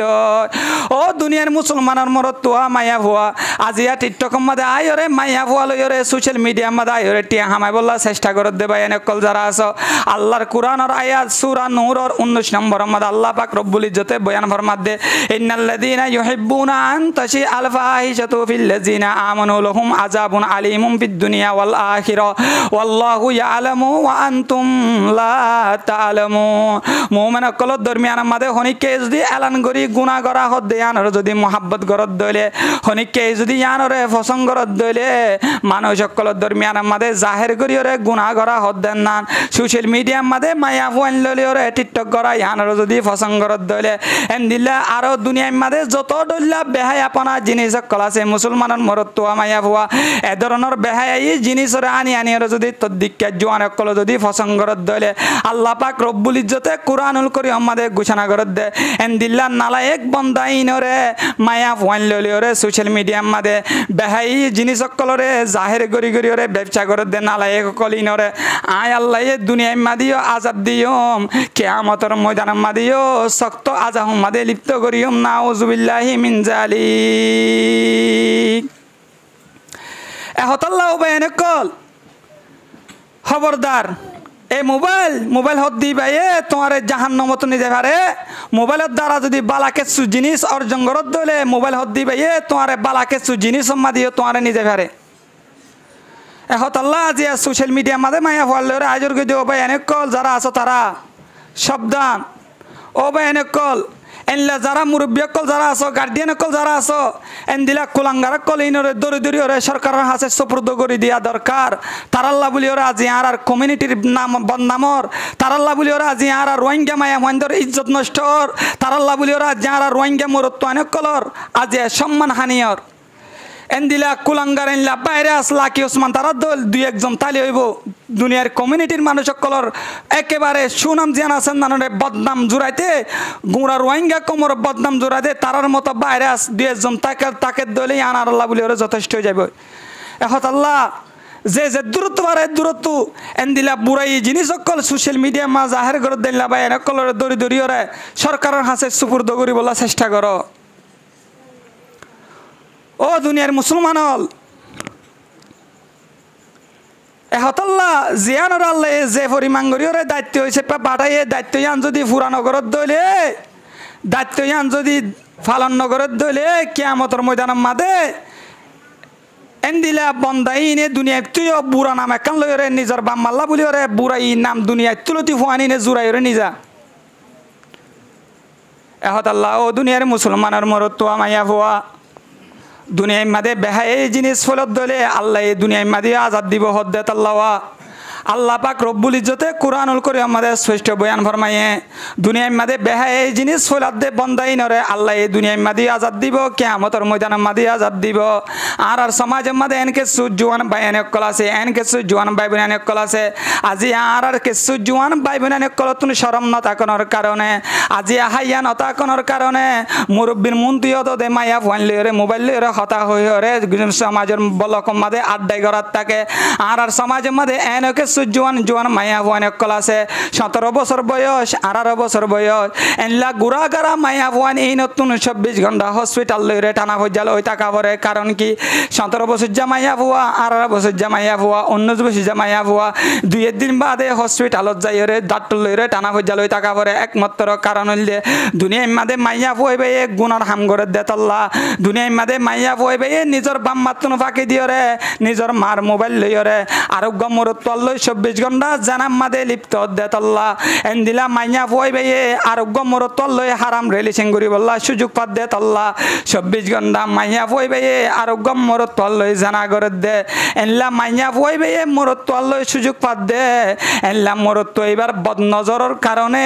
ও দুনিয়ার মুসলমানের মরত তোয়া মায়া ভুয়া আজিয়া টিকটক মাঝে আই ওরে মায়া ভুয়া লই ওরে সোশ্যাল মিডিয়ার মাঝে আই ওরে টিয়া হামাই বললা চেষ্টা করত দেবা এনে কল যারা আছো আল্লাহর কোরআনের আয়াত সূরা নূরের 19 নম্বর মাঝে আল্লাহ পাক রব্বুল ইজ্জতে বয়ান ফরমাত দে ইন্নাল্লাযীনা ইউহিব্বুনা আন তাশি আল ফাহিশাতু ফিল্লাযীনা আমানু লাহুম আযাবুন আলিমুম ফিদ দুনিয়া ওয়াল আখিরা ওয়াল্লাহু ইয়ালামু ওয়া আনতুম লা তা'লামু মুমিন কলত দরমিয়ানের মাঝে হনিকে যদি এলান করি গুনাহ করা হদ দেয়ানর যদি মোহাব্বত করত দইলে হনিকে যদি ইয়ানরে পছন্দ করত দইলে মানুষ কলত দরমিয়ানের মাঝে জাহির করি ওরে গুনাহ করা হদ দেন না সোশ্যাল মিডিয়ার মাঝে মায়া ফোন লইলে ওরে টিকটক করা ইয়ানর যদি পছন্দ করত দইলে এন্দিল্লা আরো দুনিয়ার মাঝে যত ডল্লা বেহাই আপনা জিনিস কলাছে মুসলমানের মরত্ব মাইয়া ভুয়া এ ধরনের বেহাই জিনিসরে আনি আনি যদি তদ্দিকা জোয়ান অকল যদি ফসঙ্গরত দলে আল্লাহ পাক রব্বুল ইজ্জতে কুরআনুল করিম আমাদের ঘোষণা করে দে এন্দিল্লা নালায়েক বন্দাইনরে মায়া ফোন ললিওরে সোশ্যাল মিডিয়ার মাঝে বেহাই জিনিস অকলরে জাহের গরি গরিওরে ব্যবসা করে দে নালায়েক কলিনরে আয় আল্লাহ দুনিয়ায় মাদিও আজাদ দিয়ম কিয়ামতের ময়দানের মাদিও শক্ত আজাহুম মাদে লিপ্ত করিয়ম নাউজুবিল্লাহি মিন জালিক এহতাল্লাহ বেন কল খবরদার এই মোবাইল হত দিবাইয়ে তোমার জাহান্নামত নিতে পারে মোবাইলের দ্বারা যদি বালাকেসু জিনিস অর্জন করত দলে মোবাইল হত দিবাইয়ে তোমার বালাকেসু জিনিস সম্মা দিও তোমার নিতে পারে এহতাল্লাহ আজি সোশ্যাল মিডিয়ার মাঝে মায়া ফলে আজর গিয়ে ও ভাই অনেক কল যারা আছো তারা সাবধান ও ভাই অনেক কল এনলা যারা মুরব্বী কল যারা আছো গার্ডিয়ান কল যারা আছো এনদিলা কুলাঙ্গার কল ইনরে দরি দরি ওরে সরকারের হাতে সুপুর্দ করে দিয়া দরকার তারাল্লা বলি ওরা আজি আর কমিউনিটির নাম বদনামর তারাল্লা বলি ওরা আজি আর রোহিঙ্গা মায়া মহেন্দর ইজ্জত নষ্টর তারাল্লা বলি ওরা আজি আর রোহিঙ্গা মরত্ব অনেক কলর আজি সম্মান হানিয়র এনদিলা কুলাঙ্গার এনলা বাইরে আসলা কি ওসমান তারা দল দুই একজন তালি হইব দুনিয়ার কমিউনিটির মানুষ সকলর একেবারে সুনাম জিয়ান আছেন নানরে বদনাম জুড়াইতে গুঁড়া রোহিঙ্গা কোমর বদনাম জুড়াইতে তারার মতো বাইরে আস দুই একজন তাকে দলেই আনার আল্লাহ বলে ওরা যথেষ্ট হয়ে যাবে এখন আল্লাহ যে দূরত্ব বাড়ে দূরত্ব এনদিলা বুড়াই জিনিস সকল সোশ্যাল মিডিয়া মা জাহের করে দিলা বা এনকলর দড়ি দড়ি ওরে সরকারের হাতে সুপুর্দ করি বলার চেষ্টা করো ও দুনিয়ার মুসলমান হল এহতাল্লাহ জিয়ানোর আল্লাহ যে পরিমাণ করিওরে দায়িত্ব হয়েছে পাঠাইয়ে দায়িত্ব ইয়ান যদি পুরানগরত দইলে দায়িত্ব ইয়ান যদি ফালন নগরত দইলে কিয়ামতের ময়দানের মাঝে এনদিলা বন্দাইনে দুনিয়ায় তুইও বুড়া নাম একান লইরে নিজের বাম্মাল্লা বলি ওরে বুড়াই নাম দুনিয়ায় তুলতি ফুয়ানিনে জুড়াই ওরে নিজা এহতাল্লাহ ও দুনিয়ার মুসলমানের মরত তো আমাইয়া ফুয়া দুনিয়ার মাঝে বেহাই জিনিস ফলত দলে আল্লাহ এই দুনিয়ার মাঝে আজাদ দিব হদ্দেত আল্লাহ আল্লাহ পাক রব্বুল ইজ্জতে কুরআনুল করিম আমাদের শ্রেষ্ঠ বয়ান ফরমাইয়ে দুনিয়ার মাঝে বেহাই জিনিস ফলত দে বন্দাই নরে আল্লাহ এই দুনিয়ার মাঝে আজাদ দিব কিয়ামতের ময়দানের মাঝে আজাদ দিব আর সমাজের মাঝে এনকে সুজওয়ান ভাই অনেক কল আছে এনকে সুজওয়ান ভাই বোন অনেক কল আছে আজি আর কে সুজওয়ান ভাই বোন অনেক কল তুমি শরম না তাকনোর কারণে আজি হাইয়া না তাকনোর কারণে মুরব্বির মন্ত্রীও তো দে মাইয়া ফোন লইরে মোবাইল লইরে হতা হইরে সমাজের বলকম মাঝে আড্ডাই করার থাকে আর সমাজের মাঝে এনকে জোয়ান জোয়ান মায়া ভুয়ান একল আছে 17 বছর বয়স 18 বছর বয়স এনলা গুড়াগারা মায়া ভুয়ান এই নতুন 24 ঘন্টা হসপিটাল লইরে টানা হইজাল ওই টাকা ভরে কারণ কি 17 বছর জামাইয়া ভুয়া 18 বছর জামাইয়া ভুয়া 19 বছর জামাইয়া ভুয়া 2 দিন বাদে হসপিটালত যাইরে ডাক্তার লইরে টানা হইজাল ওই টাকা ভরে একমাত্র কারণ হইলে দুনিয়ার মাঝে মাইয়া ভুয়াইবে এক গুনার হাম করে দেতল্লাহ দুনিয়ার মাঝে মাইয়া ভুয়াইবে নিজের বাম মাতন ফাঁকি দিয়রে নিজের মার মোবাইল লইরে আরোগ্য মরত লই 24 ঘন্টা জানাম মাদে লিপ্ত দেতল্লাহ এন্দিলা মাইয়া ভুয়াইবে আরোগ্য মরত লই হারাম রিলেশন করি বললা সুযোগ পাত দেতল্লাহ 24 ঘন্টা মাইয়া ভুয়াইবে আরোগ্য মরত লই জানা করে দে এনলা মাইয়া ভুয়াইবে মরত লই সুযোগ পাত দে এনলা মরত এবার বদনজরের কারণে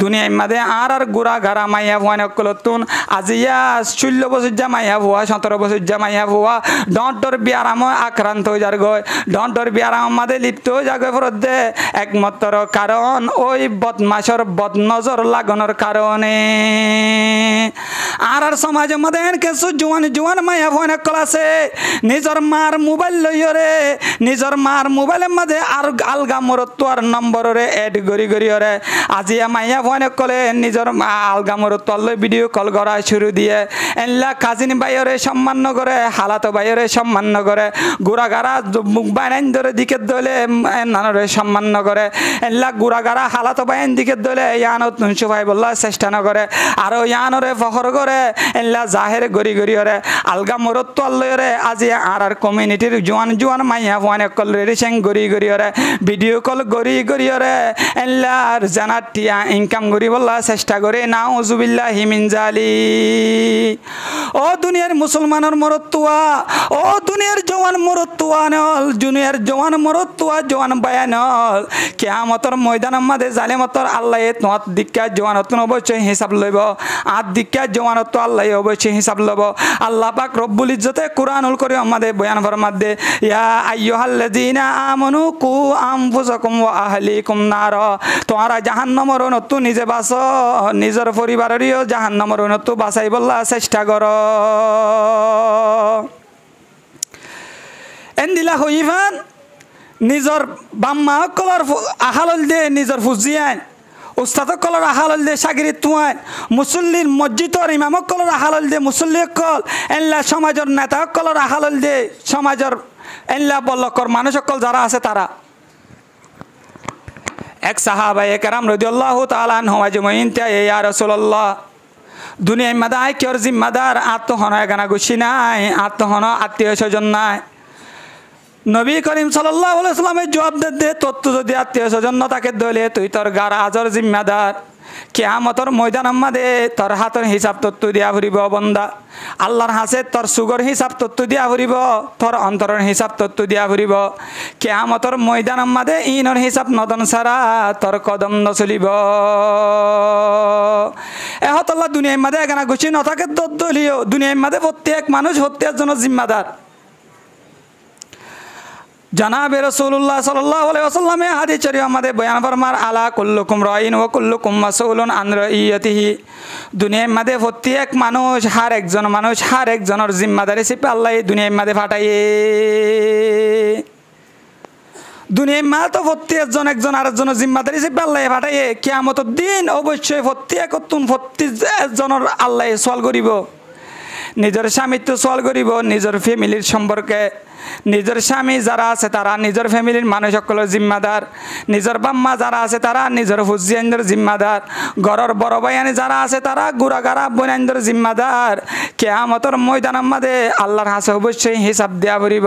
দুনিয়ার মাঝে আর গুড়া গারা মাইয়া ভুয়ান কলতুন আজিয়া 16 বছর জামাইয়া ভুয়া 17 বছর জামাইয়া ভুয়া ডর বিয়ারাম আক্রান্ত হয়ে যার গয় ডর বিয়ারাম মাঝে লিপ্ত হয়ে যাগে ফরত দে একমাত্র কারণ ওই বদমাশর বদনজর লাগানোর কারণে আর সমাজের মধ্যে কিছু জোয়ান জোয়ান মাইয়া ভুয়ান কল আছে নিজের মার মোবাইল লইরে নিজের মার মোবাইলের মাঝে আর আলগা মরত আর নম্বরে এড গড়ি গড়িরে আজিয়া মাইয়া ভুয়ান কলে নিজের আলগা মরত লই ভিডিও কল করা শুরু দিয়ে এনলা কাজিন বাইরে সম্মান করে হালাতো বাইরে সম্মান করে গুড়াগারা মুখ বাইন ধরে দিকে দলে নানরে সম্মান করে এনলা গুড়াগারা হালাতো বাইন দিকে দলে ইয়ানত নুনসুভাই বললা চেষ্টা নকরে আর ইয়ানরে ফখর করে এনলা জাহের গড়ি গড়িরে আলগা মরত লইরে আজি আর কমিউনিটির জোয়ান জোয়ান মাইয়া ভুয়ান কল রেডিশন গড়ি গড়িরে ভিডিও কল গড়ি গড়িরে এনলা আর জানার টিয়া ইনকাম করি বললা চেষ্টা করে নাউজুবিল্লাহি মিন জালিক ও দুনিয়ার মুসলমানের মরতুয়া ও দুনিয়ার জওয়ান মরতুয়া নল দুনিয়ার জওয়ান মরতুয়া জওয়ান বায়ানল কিয়ামতের ময়দানের মাঝে জালিমতর আল্লাহ তোমার দিক্কা জওয়ানতন অবশ্যই হিসাব লইব আর দিক্কা জওয়ানত তো আল্লাহ অবশ্যই হিসাব লব। আল্লাহ পাক রব্বুল ইজ্জতে কুরআনুল কারীম আমাদের বয়ান ফরমাতে ইয়া আইয়ুহাল্লাযীনা আমানু কু আনফুসাকুম ওয়া আহলিকুম নার, তোমরা জাহান্নামের নতু নিজে বাঁচো, নিজের পরিবারেরও জাহান্নামের নতু বাঁচাইবলা চেষ্টা করো। এন্দিলা হইফান নিজর বাম্মা কলর আহালল দে নিজর ফুজিয়ান, উস্তাদ কলর আহালল দে সাগিরি তুয়ান, মুসল্লির মসজিদর ইমামক কলর আহালল দে মুসল্লি কল, এল্লা সমাজের নেতা কলর আহালল দে সমাজের এল্লা বল্লকর মানুষ কল যারা আছে তারা। এক সাহাবায়ে কেরাম রাদিয়াল্লাহু তাআলা আনহুম আজমাইন তে ইয়া রাসূলুল্লাহ দুনিয়ায় মাদায় কির জিম্মাদার আত্মহনা গানা গুছি নাই, আত্মহনা আত্মীয় স্বজন নাই। নবী করিম সাল্লাল্লাহু আলাইহি ওয়াসাল্লামের জবাব দে তোর তো যদি আত্মীয় স্বজন তাকে দলে তুই তোর গার আজর জিম্মাদার। কিয়ামতের ময়দান আমাদে তোর হাতের হিসাব তত্ত্ব দিয়া ফুরিব বন্দা। আল্লাহর হাসে তোর সুগর হিসাব তত্ত্ব দিয়া ফুরিব, তোর অন্তরের হিসাব তত্ত্ব দিয়া ফুরিব। কিয়ামতের ময়দান আমাদে ইনর হিসাব নদন সারা তোর কদম নচলিব। এহতল্লা দুনিয়ার মাঝে এখানে গুছি নথাকে দলিও, দুনিয়ার মাঝে প্রত্যেক মানুষ হত্যার জন্য জিম্মাদার। জনাবে রাসূলুল্লাহ সাল্লাল্লাহু আলাইহি ওয়াসাল্লামে হাদিস শরীফ আমাদের বয়ান ফরমার আলা কুল্লুকুম রাইন ওয়া কুল্লুকুম মাসউলুন আন রাইয়াতিহি, দুনিয়ার মাঝে প্রত্যেক মানুষ হার একজনের জিম্মাদারি সিপে আল্লাহ এই দুনিয়ার মাঝে ফাটাইয়ে। দুনিয়ার মা তো প্রত্যেকজন একজন আরেকজনের জিম্মাদারি সিপে আল্লাহ ফাটাইয়ে। কিয়ামতের দিন অবশ্যই প্রত্যেকজনের আল্লাহ সওয়াল করিব। নিজের স্বামীর তো সওয়াল করিব, নিজের ফ্যামিলির সম্পর্কে। নিজের স্বামী যারা আছে তারা নিজের ফ্যামিলির মানুষ সকলের জিম্মাদার, নিজের বাম্মা যারা আছে তারা নিজের হুজিয়ানদের জিম্মাদার, ঘরের বড় ভাইয়ানি যারা আছে তারা গুড়াগাড়া বোনাইনদের জিম্মাদার। কিয়ামতের ময়দানের মাঝে আল্লাহর হাসে অবশ্যই হিসাব দেয়া পড়িব।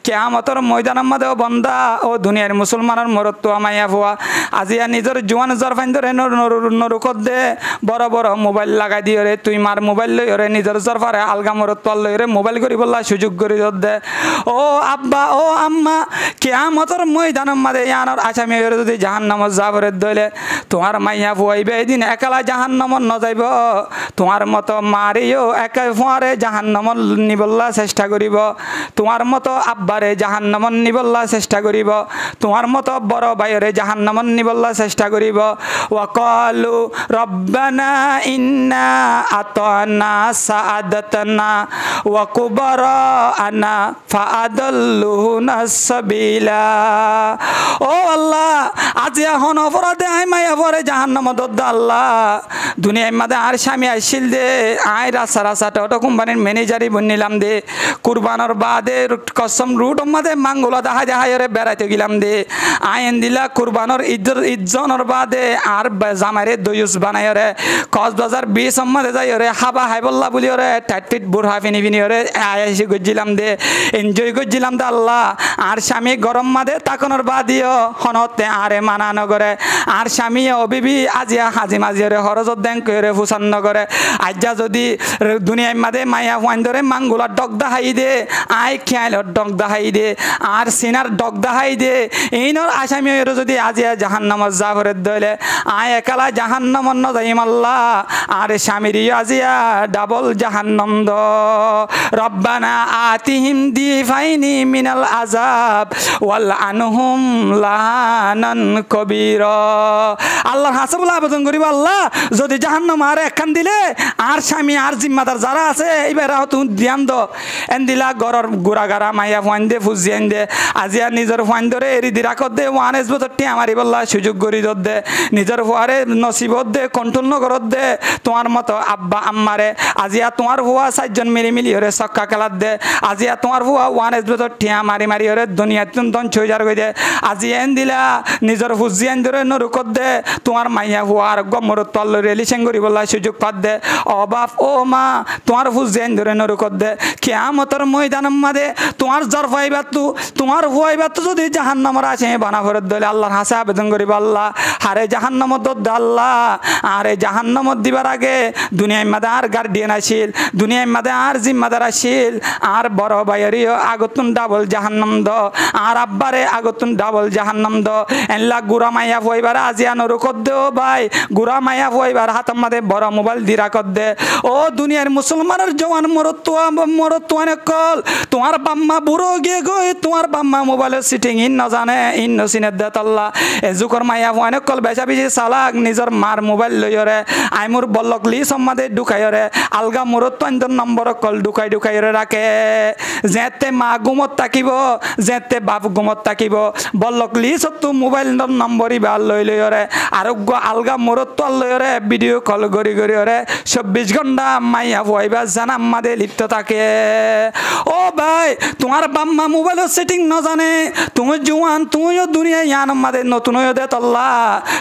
কিয়ামতের ময়দানের মাঝেও বন্দা ও দুনিয়ার মুসলমানের মরত্ব আমাইয়া ফুয়া আজিয়া নিজের জোয়ান জরফাইন ধরে নরুকত দে বড় বড় মোবাইল লাগাই দিয়ে রে তুই মার মোবাইল লই রে নিজের জরফারে আলগা মরত্ব লই রে মোবাইল করি বললা সুযোগ করি দে। ও আব্বা ও আম্মা কিয়ামতের ময়দানের মাঝে ইয়ানোর আসামি যদি জাহান্নামত যাবরে দইলে তোমার মাইয়া ফুয়াইবে এদিন একালা জাহান্নামত ন যাইব, তোমার মতো মারিও একে ফুয়ারে জাহান্নামত নিবল্লা চেষ্টা করিব, তোমার মতো আব্বারে জাহান্নামত নিবল্লা চেষ্টা করিব, তোমার মতো বড় ভাইরে জাহান্নামত নিবল্লা চেষ্টা করিব। ওয়াকালু রব্বানা ইন্না আতানা সাআদাতানা ওয়া কুবারানা ফাআদাল্লুনা সাবিলা। ও আল্লাহ আজ এখন অপরাধে আই মাইয়া পরে জাহান্নামত আল্লাহ দুনিয়ার মাঝে আর স্বামী আসছিল দে আই রাস্তা টোটো কোম্পানির ম্যানেজারই বনিলাম দে কুরবানোর বাদে কসম রুট মাঝে মাঙ্গুলা দেখা যাহাইরে বেড়াইতে গেলাম দে আইন দিলা কুরবানোর ইজ্জনের বাদে আর জামাইরে দয়ুস বানাইরে কক্সবাজার বিচ মাঝে যাই রে হাবা হাইবল্লা বলি রে টাইট বুড়া ফিনি ফিনি রে আইসি গজিলাম দে এনজয় করছিলাম দে আল্লাহ। আর স্বামী গরম মাদে তাকনের বাদিও হনতে আরে মানা নগরে আর স্বামী অবিবি আজিয়া হাজি মাজিরে হরজত দেন করে ফুসান নগরে আজ্জা যদি দুনিয়ার মাদে মাইয়া ওয়াইন ধরে মাঙ্গুলার ডক দাহাই দে আই খেয়ালর ডক দাহাই দে আর সিনার ডক দাহাই দে এইনর আসামি যদি আজিয়া জাহান্নামত যা করে দইলে আয় একালা জাহান্নামত ন যাইম আল্লাহ আর স্বামীর আজিয়া ডাবল জাহান্নাম দ। রব্বানা আতিহিম দিফাইনি মিনাল আযাব ওয়াল আনহুম লানান কবীরা। আল্লাহর হাসে বলে আবেদন করিব আল্লাহ যদি জাহান্নাম আর একখান দিলে আর স্বামী আর জিম্মাদার যারা আছে এইবার তুমি ধ্যান দ এন দিলা গরর গুড়াগাড়া মাইয়া ফাইন দে ফুজিয়ান দে আজিয়া নিজের ফাইন ধরে এরি দি রাখত দে ওয়ান এস বতরটি আমারি বললা সুযোগ করি দে নিজের ফুয়ারে নসিবত দে কন্ট্রোল নগরত দে তোমার মতো আব্বা আম্মারে আজিয়া তোমার ফুয়া 4জন মিলি হরে সক্কা খেলাত দে আজিয়া তোমার ফুয়া ওয়ান এস বতর ঠিয়া মারি মারি হরে দুনিয়া দন ছয়জার গই দে আজি এন দিলা নিজের ফুজিয়ান ধরে নরুকত দে তোমার মাইয়া ফুয়ার গমর তল রেলিশন করি বললা সুযোগ পাত দে ও বাপ ও মা তোমার ফুজিয়ান ধরে নরুকত দে কিয়ামতের ময়দানের মাঝে তোমার জরফাইবার তু তোমার হুয়াইবার তো যদি জাহান্নামের আছে বানা ফেরত দিলে আল্লাহর হাসে আবেদন করিব আল্লাহ হারে জাহান্নামত দে আল্লাহ আরে জাহান্নামত দিবার আগে দুনিয়ার মাঝে আর গার্ডিয়ান আসিল দুনিয়ার মাঝে আর জিম্মাদার আসিল আর বড় ভাইয়েরও আগতুন ডাবল জাহান্নাম দ দ আর আব্বারে আগতুন ডাবল জাহান্নাম দ এনলা গুড়া মাইয়া ফইবার আজিয়া নরকত দে ও ভাই গুড়া মাইয়া ফইবার হাতাম মাদে বড় মোবাইল দিরা কর দে ও দুনিয়ার মুসলমানের জওয়ান মরতুয়ানে কল তোমার বাম্মা বুড়ো গিয়ে গই তোমার বাম্মা মোবাইলের সিটিং ইন ন জানে ইন ন সিনে দে তল্লা এ জুকর মাইয়া ফইনে কল বেচা বিজি সালাক নিজর মার মোবাইল লইরে আইমুর বল্লক লি সম্মাদে ঢুকাইরে আলগা মরতুয়ান নম্বর কল ঢুকাইরে রাখে যেতে মা গুমত থাকিব যেতে বাপ গুমত থাকিব বল্লক লি সত্তু মোবাইল নম্বরই ভাল লইরে আরোগ্য আলগা মরতুয়াল লইরে ভিডিও কল গড়ি গড়িরে 24 ঘন্টা মাইয়া ফইবা জানাম মাদে লিপ্ত থাকে ও ভাই তোমার বাম্মা মোবাইলের সেটিং ন জানে তুমি জুয়ান তুমিও দুনিয়া ইয়ান মাদে নতুন হয়ে দে তল্লা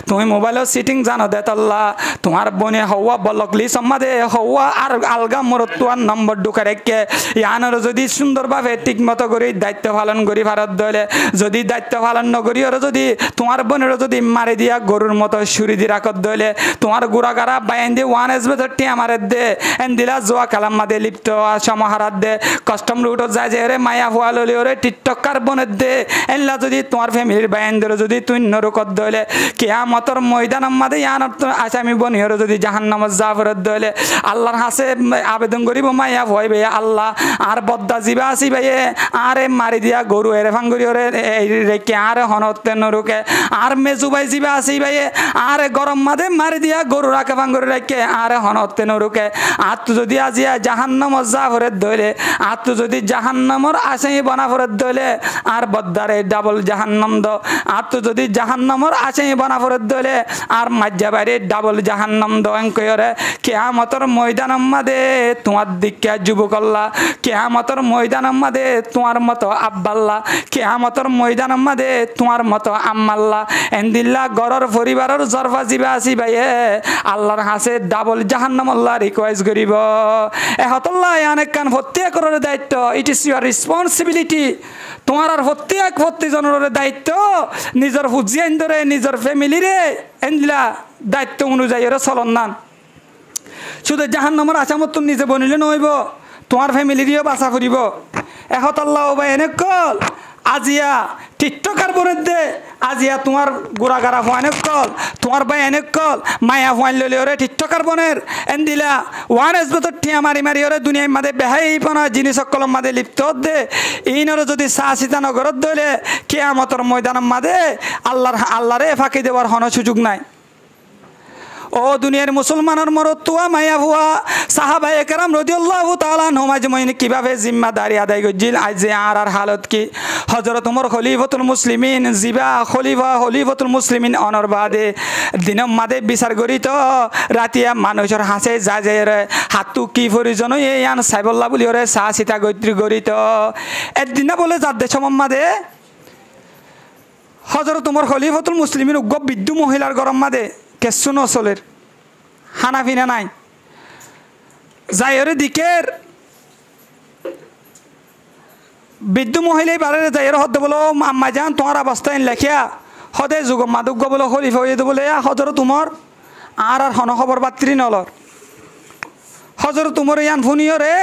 তুমি মোবাইলের সেটিং জানো দে তল্লা তোমার বনে হওয়া বলকলি সম্মাদে হওয়া আর আলগা মরতুয়ার নম্বর ঢুকা রেখে ইয়ানোর যদি সুন্দরভাবে ঠিক মতো করে দায়িত্ব পালন করি ভারত দলে যদি দায়িত্ব পালন নগরী ওরা যদি তোমার বোনেরও যদি মারি দিয়া গরুর মতো সুরি দি রাখত দলে তোমার গুড়া গারা বাইন দিয়ে ওয়ান এসবে ধরটি আমার দে এন দিলা জোয়া কালাম মাদে লিপ্ত সমাহারাত দে কষ্টম রুট যায় যে রে মায়া ফুয়া ললি ওরে টিকটকার বনের দে এনলা যদি তোমার ফ্যামিলির বাইন ধরে যদি তুই নরকত দলে কিয়ামতর ময়দান মাদে ইয়ান আসামি বনিয়র যদি জাহান্নামত জাফরত দলে আল্লাহর হাসে আবেদন করিব মায়া ভয় বে আল্লাহ আর বদ্দা জিবা আসি ভাইয়ে আরে মারি দিয়া গরু এরে ফাঙ্গুরি ওরে রেখে আরে হনতে নরুকে আর মেজু ভাই জিবা আসি ভাইয়ে আরে গরম মাদে মারি দিয়া গরু রাখে ফাঙ্গুরি রেখে আরে হনতে নরুকে আর তো যদি আজিয়া জাহান্নামত জাফরত দলে আর তো যদি জাহান্নামর আসামি বনাফরত দলে আর বদ্দারে ডাবল জাহান্নাম দ আর তো যদি জাহান্নামর আসামি বনাফরত দলে আর মাজ্জা বাইরে ডাবল জাহান্নাম দ অঙ্কয়রে কিয়ামতর ময়দান মাদে তোমার দিকে যুবকল্লা কিয়ামতর ময়দান মাদে তোমার মতো আব্বাল্লা কিয়ামতর ময়দান মাদে তোমার মতো আম্মাল্লা এন্দিল্লা গরর পরিবারের জরফা জিবা আসি ভাইয়ে আল্লাহর হাসে ডাবল জাহান্নাম আল্লাহ রিকোয়েস্ট করিব এহতল্লাহ অনেক কান প্রত্যেক করার দায়িত্ব ইট ইজ ইউর রেসপন্সিবিলিটি তোমার আর প্রত্যেকজনের দায়িত্ব নিজের হুজিয়ান ধরে নিজের ফ্যামিলিরে এন্দিলা দায়িত্ব অনুযায়ী ওরা চলন নান শুধু জাহান্নামের আসামত তুমি নিজে বনিলে নইব তোমার ফ্যামিলিরও বাঁচা করিব এহতল্লাহ ভাই এনে কল আজিয়া টিকটকার বনের দে আজিয়া তোমার গোড়াগাড়া ফোয়ানে কল তোমার ভাই এনে কল মায়া ফোয়ান লইলে ওরে টিকটকার বনের এন দিলা ওয়ান এস বতর ঠিয়া মারি মারি ওরে দুনিয়ার মাদে বেহাই পনা জিনিস কলম মাদে লিপ্ত দে ইনরে যদি চা সিতা নগরত দইলে কিয়ামতর ময়দানের মাদে আল্লাহরে ফাঁকি দেওয়ার হন সুযোগ নাই ও দুনিয়ার মুসলমানের মরতুয়া মায়া ভুয়া সাহাবা একরাম রাদিয়াল্লাহু তাআলা আনহুম আজমাইন কিভাবে জিম্মাদারি আদায় করছিল আজ আর হালত কি হযরত ওমর খলিফাতুল মুসলিমিন জিবা খলিফাতুল মুসলিমিন অনর বাদে দিনম মাদে বিচার করিত রাতিয়া মানুষের হাসে যায় হাতু কি প্রয়োজন এই আন সাইবুল্লাহ বলি ওরে সা সীতা গৈত্রী করিত একদিন বলে যার দেশম মাদে হযরত ওমর খলিফাতুল মুসলিমিন উগ্র বিদ্যু মহিলার গরম মাদে কেসু নচলের হানা ফিনা নাই যাইরে দিকের বিদ্যু মহিলাই বারে যাইরে হদ বলো আম্মা যান তোমার অবস্থা এন লেখিয়া হদে যুগ মাদুগ্য বলো খলিফা হয়ে বলে হজর তোমার আর হন খবর বাত্রি নলর হজর তোমার ইয়ান ফুনিও রে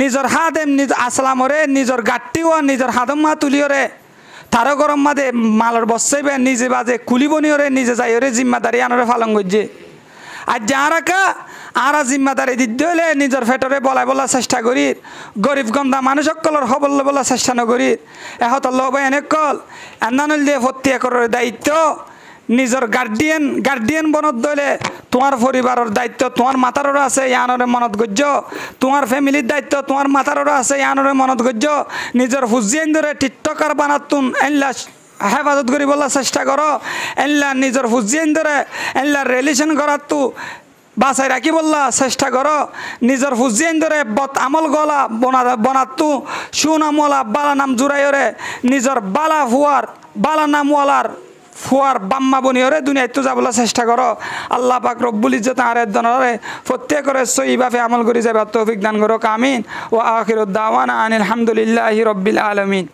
নিজের হাত এম নিজ আসলামরে নিজের গাট্টিও নিজের হাদম মা তুলিও রে তারও গরম মাদে মালর বসাইবে নিজে বাজে কুলিবনিওরে নিজে যাইরে জিম্মাদারি আনরে ফালন করছে আর যারাকা আর জিম্মাদারি দিতে হলে নিজের ফেটরে বলা বলা চেষ্টা করি গরিব গন্দা মানুষ সকলের খবর বলা চেষ্টা নকরি এহতর লব এনে কল এন্দানল দিয়ে প্রত্যেকের দায়িত্ব নিজের গার্ডিয়ান বনত দলে তোমার পরিবারের দায়িত্ব তোমার মাতারও আছে ইয়ানরে মনত গজ্য তোমার ফ্যামিলির দায়িত্ব তোমার মাতারও আছে ইয়ানরে মনত গজ্য নিজের হুজিয়ান ধরে টিকটকার বানাতুন এনলা হেফাজত করি বলার চেষ্টা করো এনলা নিজের হুজিয়ান ধরে এনলা রিলেশন করার তো বাসায় রাখি বললা চেষ্টা করো নিজের হুজিয়ান ধরে বত আমল গলা বনাতু সুনামওয়ালা বালা নাম জুড়াইরে নিজের বালা হুয়ার বালা নামওয়ালার ফুয়ার বাম্মা বনিওরে দুনিয়ায় তো যাবলৈ চেষ্টা করো আল্লাহ পাক রব্বুল ইজ্জত আরে দনরে প্রত্যেকরে সহিভাবে আমল করে যাবে তৌফিক দান করো আমিন ওয়া আখিরুদ দাওয়ানা আনিল হামদুলিল্লাহি রাব্বিল আলামিন।